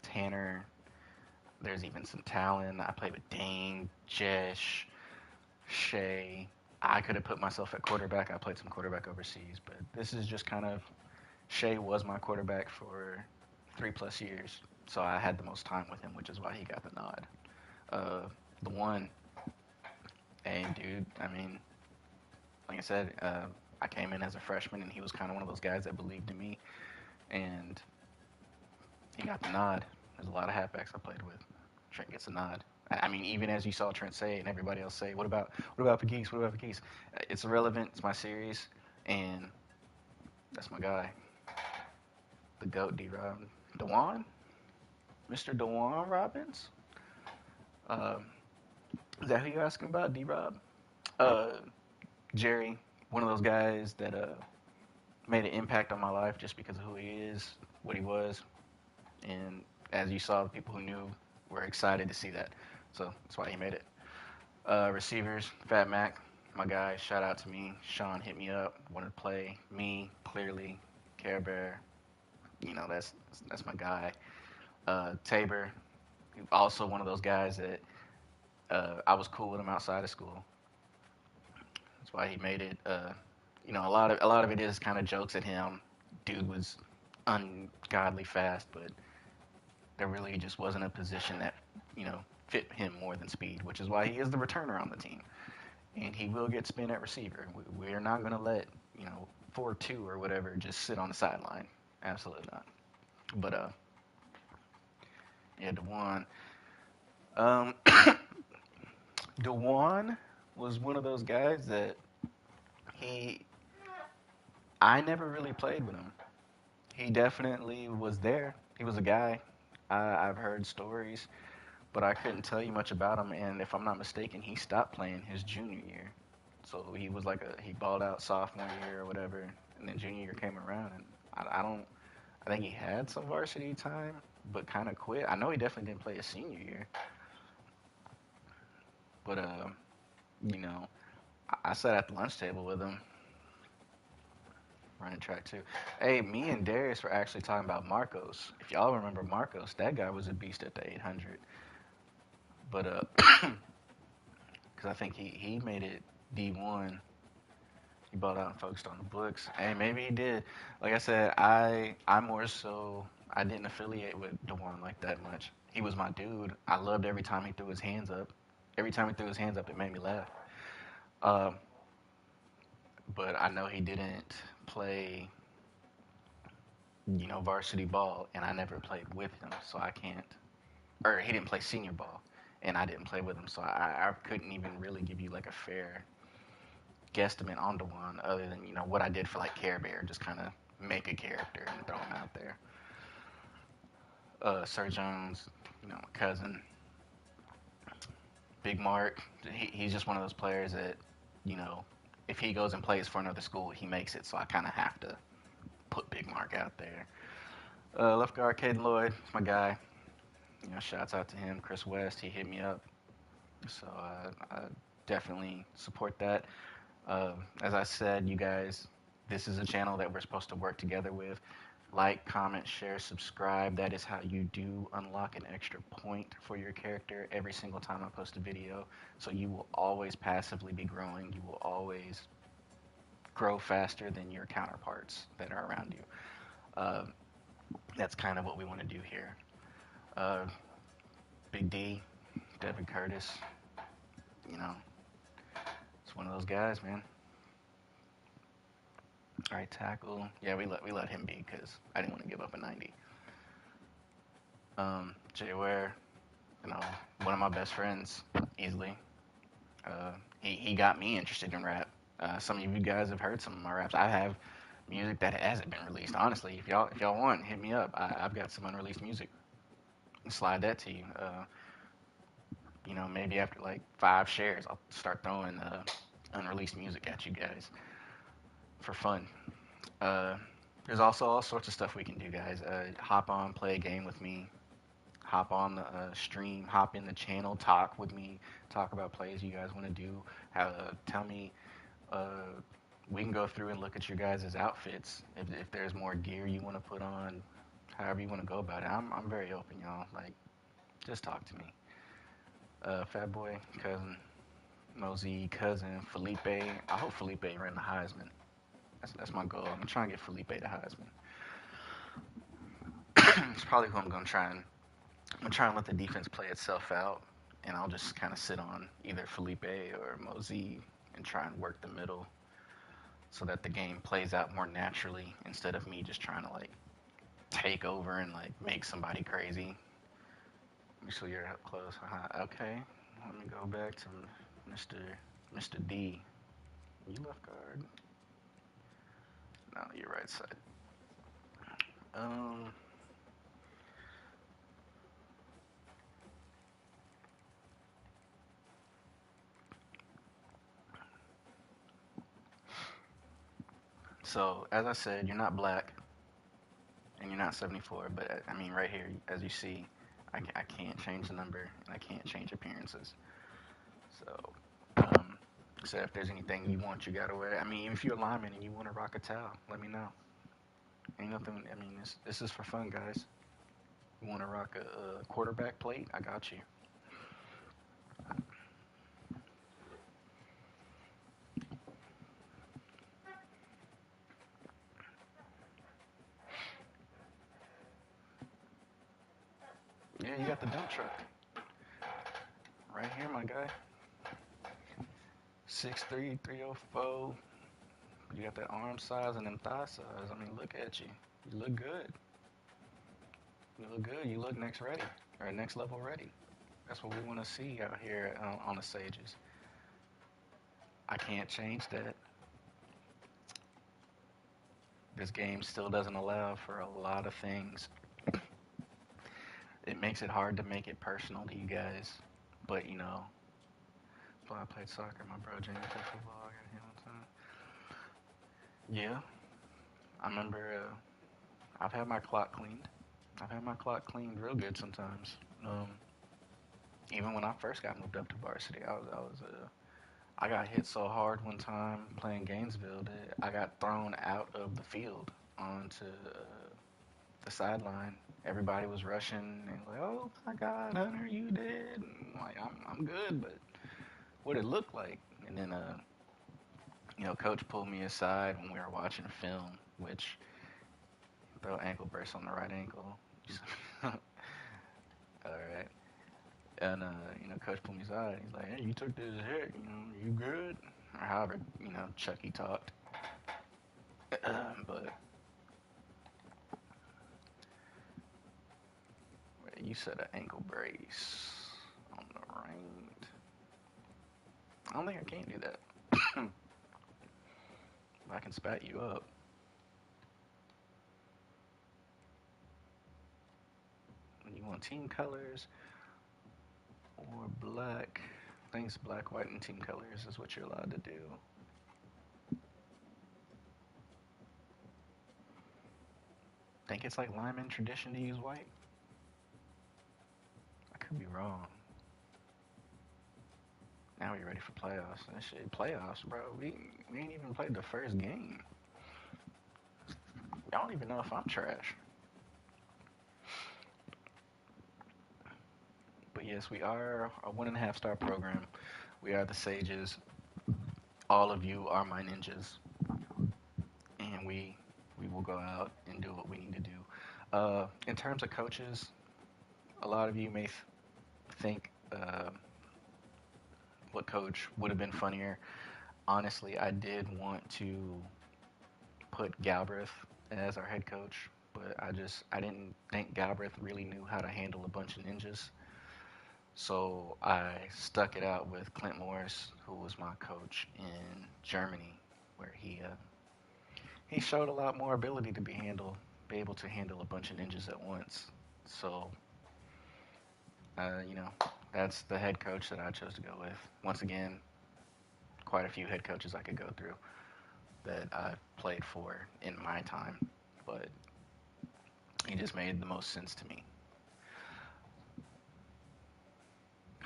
Tanner. There's even some talent. I played with Dane, Jesh, Shay. I could have put myself at quarterback. I played some quarterback overseas, but this is just kind of Shay was my quarterback for 3+ years, so I had the most time with him, which is why he got the nod. The one, and dude, I mean, like I said, I came in as a freshman, and he was kind of one of those guys that believed in me, and he got the nod. There's a lot of halfbacks I played with. Trent gets a nod. I mean, even as you saw Trent say and everybody else say, what about Pegues? What about Pegues? It's irrelevant. It's my series, and that's my guy, the goat, D-Rob, Dewan, Mr. Dewan Robbins. Uh, is that who you're asking about, D-Rob? Uh, Jerry, one of those guys that made an impact on my life just because of who he is, what he was, and as you saw, the people who knew were excited to see that. So that's why he made it. Receivers, Fat Mac, my guy. Shout out to me. Sean hit me up, wanted to play me clearly. Care Bear, that's my guy. Tabor, also one of those guys that I was cool with him outside of school. That's why he made it. A lot of it is kind of jokes at him. Dude was ungodly fast, but there really just wasn't a position that fit him more than speed, which is why he is the returner on the team, and he will get spin at receiver. We're not going to let 4-2 or whatever just sit on the sideline. Absolutely not. But yeah, Dewan. Um, Dewan was one of those guys that he I never really played with him. He definitely was there. He was a guy. I've heard stories, but I couldn't tell you much about him. And if I'm not mistaken, he stopped playing his junior year. So he was like he balled out sophomore year or whatever, and then junior year came around, and I don't. I think he had some varsity time, but kind of quit. I know he definitely didn't play his senior year, but you know, I sat at the lunch table with him running track too. Hey, me and Darius were actually talking about Marcos. If y'all remember Marcos, that guy was a beast at the 800. But because I think he made it D1. He bought out and focused on the books. Hey, maybe he did. Like I said, I more so I didn't affiliate with Dewan like that much. He was my dude. I loved every time he threw his hands up. Every time he threw his hands up, it made me laugh. Um, but I know he didn't play, varsity ball, and I never played with him, so I can't. Or he didn't play senior ball, and I didn't play with him, so I couldn't even really give you like a fair guesstimate on Dewan, other than what I did for like Care Bear, just kind of make a character and throw him out there. Sir Jones, my cousin, Big Mark. He's just one of those players that, you know, if he goes and plays for another school, he makes it. So I kind of have to put Big Mark out there. Left guard, Caden Lloyd, my guy. Shouts out to him. Chris West, he hit me up. So I definitely support that. As I said, you guys, this is a channel that we're supposed to work together with. Like, comment, share, subscribe. That is how you do unlock an extra point for your character every single time I post a video. So you will always passively be growing. You will always grow faster than your counterparts that are around you. Uh, that's kind of what we want to do here. Uh, Big D, Devin Curtis, you know, it's one of those guys, man. All right, tackle. Yeah, we let him be because I didn't want to give up a 90. Jay Ware, one of my best friends, easily. He got me interested in rap. Some of you guys have heard some of my raps. I have music that hasn't been released. Honestly, if y'all want, hit me up. I've got some unreleased music. Slide that to you. Maybe after like 5 shares, I'll start throwing unreleased music at you guys for fun. Uh, there's also all sorts of stuff we can do, guys. Hop on, play a game with me. Hop on the stream, hop in the channel, talk with me, talk about plays you guys want to do. Tell me, uh, we can go through and look at your guys' outfits. If there's more gear you want to put on, however you want to go about it. I'm very open, y'all. Like, just talk to me. Fat Boy, cousin, Mosey, cousin, Felipe. I hope Felipe ran the Heisman. That's my goal. I'm trying to get Felipe the Heisman. It's probably who I'm gonna try and I'm gonna try and let the defense play itself out, and I'll just kind of sit on either Felipe or Mosey and try and work the middle so that the game plays out more naturally instead of me just trying to like take over and like make somebody crazy. Make sure you're up close. Okay, let me go back to Mr. D. You left guard. No, you're right side. Um. So as I said, you're not black and you're not 74, but I mean right here, as you see, I can't change the number and I can't change appearances. So, so if there's anything you want, you gotta wear. I mean, if you're a lineman and you want to rock a towel, let me know. Ain't nothing. I mean, this is for fun, guys. You want to rock a quarterback plate? I got you. Yeah, you got the dump truck right here, my guy. 6'3", 304. You got that arm size and them thigh size. I mean, look at you. You look good. You look good. You look next ready or next level ready. That's what we want to see out here on the Sages. I can't change that. This game still doesn't allow for a lot of things. It makes it hard to make it personal to you guys. But, well, I played soccer. My bro Jamie played football. I got him on time. Yeah, I remember I've had my clock cleaned. I've had my clock cleaned real good sometimes. Um, Even when I first got moved up to varsity, I got hit so hard one time playing Gainesville that I got thrown out of the field onto the sideline. Everybody was rushing and like, "Oh my God, Hunter, you did!" And I'm like, I'm good, but what it looked like. And then, coach pulled me aside when we were watching film, which throw ankle brace on the right ankle. All right. And coach pulled me aside. He's like, "Hey, you took this hit. You good?" Or however, Chucky talked. But you said an ankle brace on the right. I don't think I can do that. I can spat you up. You want team colors or black? I think it's black, white, and team colors is what you're allowed to do. Think it's like Lyman tradition to use white? I could be wrong. Now we're ready for playoffs. That shit, playoffs, bro. We ain't even played the first game. I don't even know if I'm trash. But yes, we are a 1.5 star program. We are the Sages. All of you are my ninjas, and we will go out and do what we need to do. In terms of coaches, a lot of you may think what coach would have been funnier. Honestly, I did want to put Galbraith as our head coach, but I didn't think Galbraith really knew how to handle a bunch of ninjas. So I stuck it out with Clint Morris, who was my coach in Germany, where he showed a lot more ability to be able to handle a bunch of ninjas at once. So, uh, you know, that's the head coach that I chose to go with. Once again, quite a few head coaches I could go through that I've played for in my time, but he just made the most sense to me.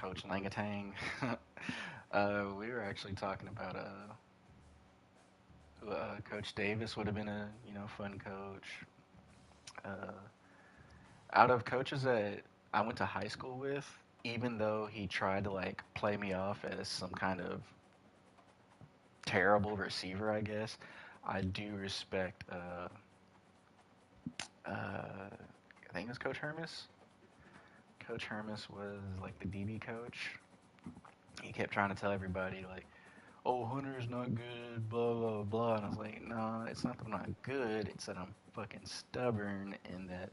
Coach Langatang. We were actually talking about Coach Davis would have been a fun coach. Uh, Out of coaches that I went to high school with, even though he tried to like play me off as some kind of terrible receiver, I guess, I do respect. I think it was Coach Hermes. Coach Hermes was like the DB coach. He kept trying to tell everybody like, "Oh, Hunter's not good," blah blah blah, and I was like, "No, it's not that I'm not good. It's that I'm fucking stubborn and that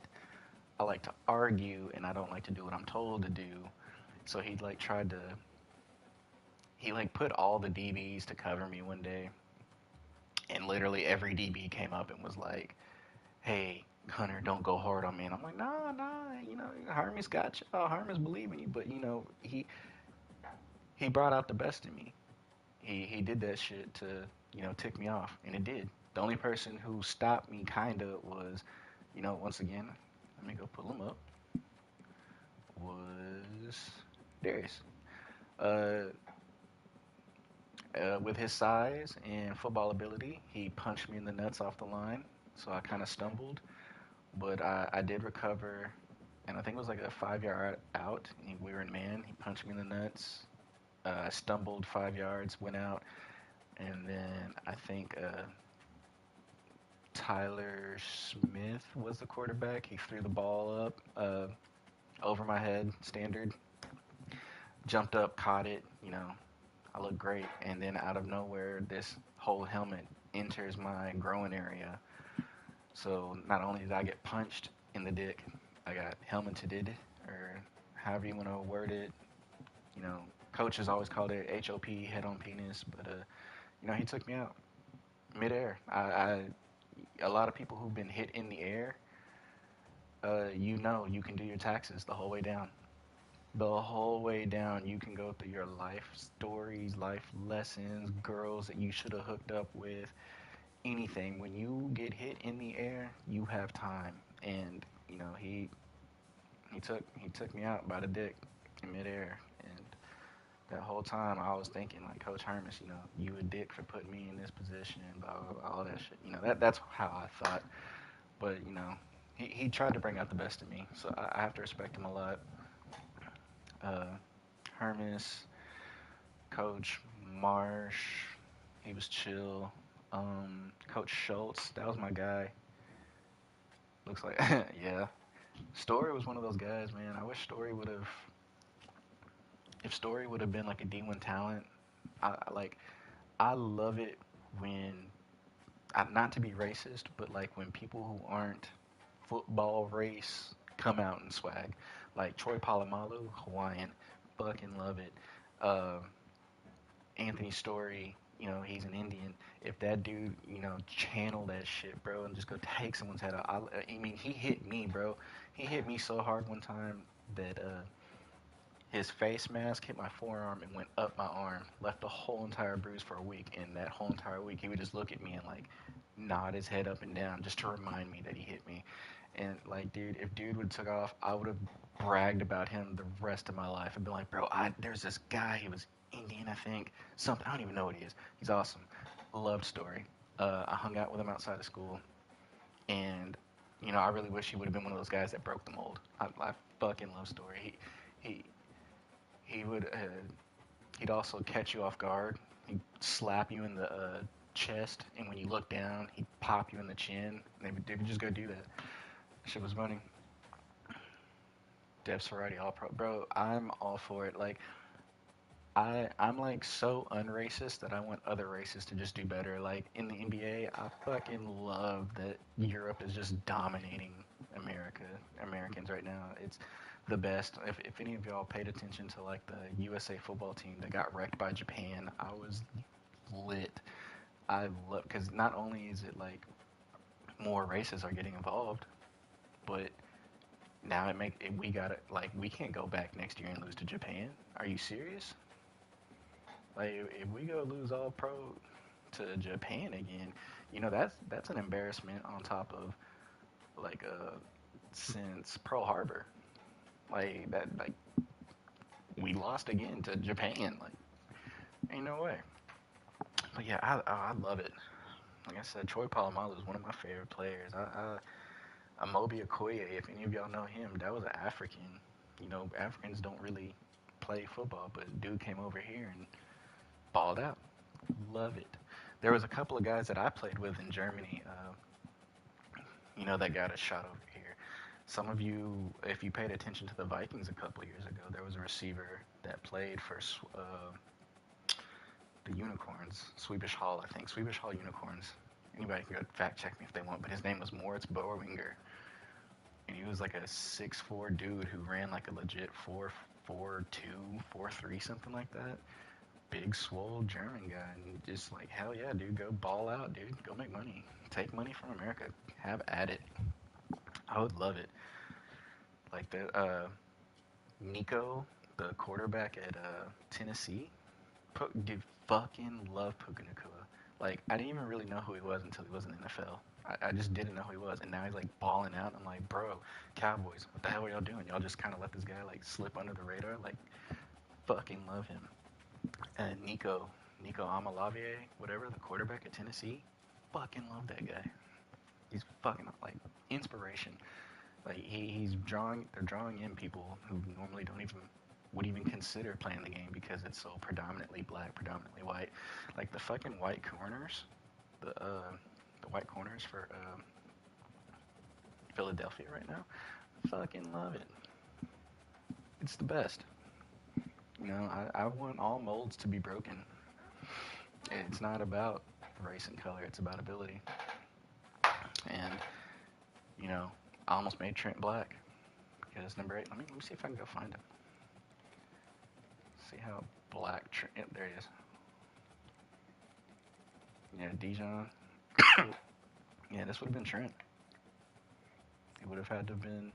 I like to argue and I don't like to do what I'm told to do." So he like put all the DBs to cover me one day, and literally every DB came up and was like, "Hey, Hunter, don't go hard on me." And I'm like, "Nah, nah, Hermes got you. Oh, Hermes believe in you." But he brought out the best in me. He did that shit to tick me off, and it did. The only person who stopped me kinda was, once again, let me go pull him up. Was Darius. Uh, with his size and football ability, he punched me in the nuts off the line, so I kind of stumbled, but I did recover, and I think it was like a 5 yard out. We were in man. He punched me in the nuts. I stumbled 5 yards, went out, and then I think Tyler Smith was the quarterback. He threw the ball up over my head, standard, jumped up, caught it. I look great, and then out of nowhere, this whole helmet enters my groin area. So not only did I get punched in the dick, I got helmeted, or however you want to word it. You know, coaches always called it HOP, head on penis, but you know, he took me out midair. A lot of people who've been hit in the air, you know, you can do your taxes the whole way down. The whole way down, you can go through your life stories, life lessons, girls that you should have hooked up with, anything. When you get hit in the air, you have time. And you know, he took me out by the dick in midair, and that whole time I was thinking like, Coach Hermes, you know, you a dick for putting me in this position, blah blah, blah all that shit. You know, that's how I thought. But you know, he tried to bring out the best in me, so I have to respect him a lot. Uh, Hermes, Coach Marsh, he was chill. Coach Schultz, that was my guy. Looks like yeah. Story was one of those guys, man. I wish Story would have. If Story would have been like a D1 talent, like I love it when not to be racist, but like when people who aren't football race come out and swag. Like Troy Polamalu, Hawaiian, fucking love it. Uh, Anthony Story, you know, he's an Indian. If that dude, you know, channel that shit, bro, and just go take someone's head out. I mean, he hit me, bro. He hit me so hard one time that his face mask hit my forearm and went up my arm, left a whole entire bruise for a week. And that whole entire week, he would just look at me and like nod his head up and down just to remind me that he hit me. And like, dude, if dude would have took off, I would have bragged about him the rest of my life. I'd be like, bro, there's this guy. He was Indian, I think. Something. I don't even know what he is. He's awesome. Loved Story. I hung out with him outside of school, and you know, I really wish he would have been one of those guys that broke the mold. I fucking love Story. He he would he'd also catch you off guard. He'd slap you in the chest, and when you look down, he'd pop you in the chin. They would just go do that. Shit was funny. Dev Sorority All Pro, bro. I'm all for it. Like I'm like so unracist that I want other races to just do better. Like in the NBA, I fucking love that Europe is just dominating Americans right now. It's the best. If any of y'all paid attention to like the USA football team that got wrecked by Japan, I was lit. I love because not only is it like more races are getting involved, but now we got to like we can't go back next year and lose to Japan. Are you serious? Like if we go lose all pro to Japan again, you know that's an embarrassment on top of like since Pearl Harbor. Like that like we lost again to Japan. Like ain't no way. But yeah, I love it. Like I said, Troy Polamalu is one of my favorite players. Amobi Okoye, if any of y'all know him, that was an African. You know, Africans don't really play football, but dude came over here and balled out. Love it. There was a couple of guys that I played with in Germany, you know, that got a shot over here. Some of you, if you paid attention to the Vikings a couple of years ago, there was a receiver that played for the Unicorns, Swedish Hall, I think. Swedish Hall Unicorns. Anybody can go fact check me if they want, but his name was Moritz Boerwinger. And he was like a 6'4" dude who ran like a legit 4.42, 4.3, something like that. Big, swole German guy. And just like, hell yeah, dude, go ball out, dude. Go make money. Take money from America. Have at it. I would love it. Like the Nico, the quarterback at Tennessee, dude, fucking love Puka Nakua. Like, I didn't even really know who he was until he was in the NFL. I just didn't know who he was, and now he's like balling out. I'm like, bro, Cowboys, what the hell are y'all doing? Y'all just kind of let this guy like slip under the radar. Like, fucking love him. And Nico Amalave, whatever, the quarterback at Tennessee, fucking love that guy. He's fucking like inspiration. Like they're drawing in people who normally don't even would even consider playing the game because it's so predominantly black, predominantly white. Like the fucking white corners, the white corners for Philadelphia right now, fucking love it. It's the best. You know, I want all molds to be broken. It's not about race and color, it's about ability. And, you know, I almost made Trent black because number 8, let me see if I can go find him. See how black. Yep, there he is. Yeah, Dijon. Yeah, this would have been Trent. It would have had to have been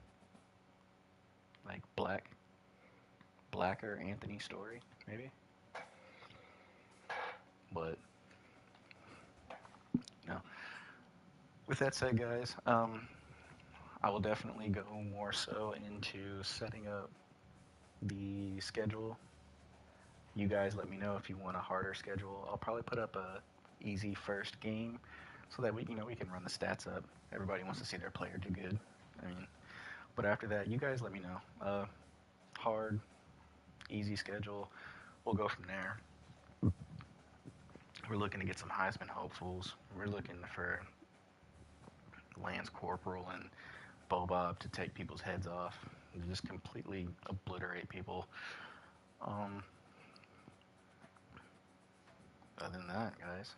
like blacker Anthony Story, maybe. But no. With that said, guys, I will definitely go more so into setting up the schedule. You guys let me know if you want a harder schedule. I'll probably put up a easy first game so that we can run the stats up. Everybody wants to see their player do good. I mean, but after that, you guys let me know. Hard, easy schedule. We'll go from there. We're looking to get some Heisman hopefuls. We're looking for Lance Corporal and Bobob to take people's heads off and just completely obliterate people. Um, Other than that, guys,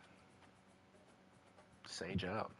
Sage out.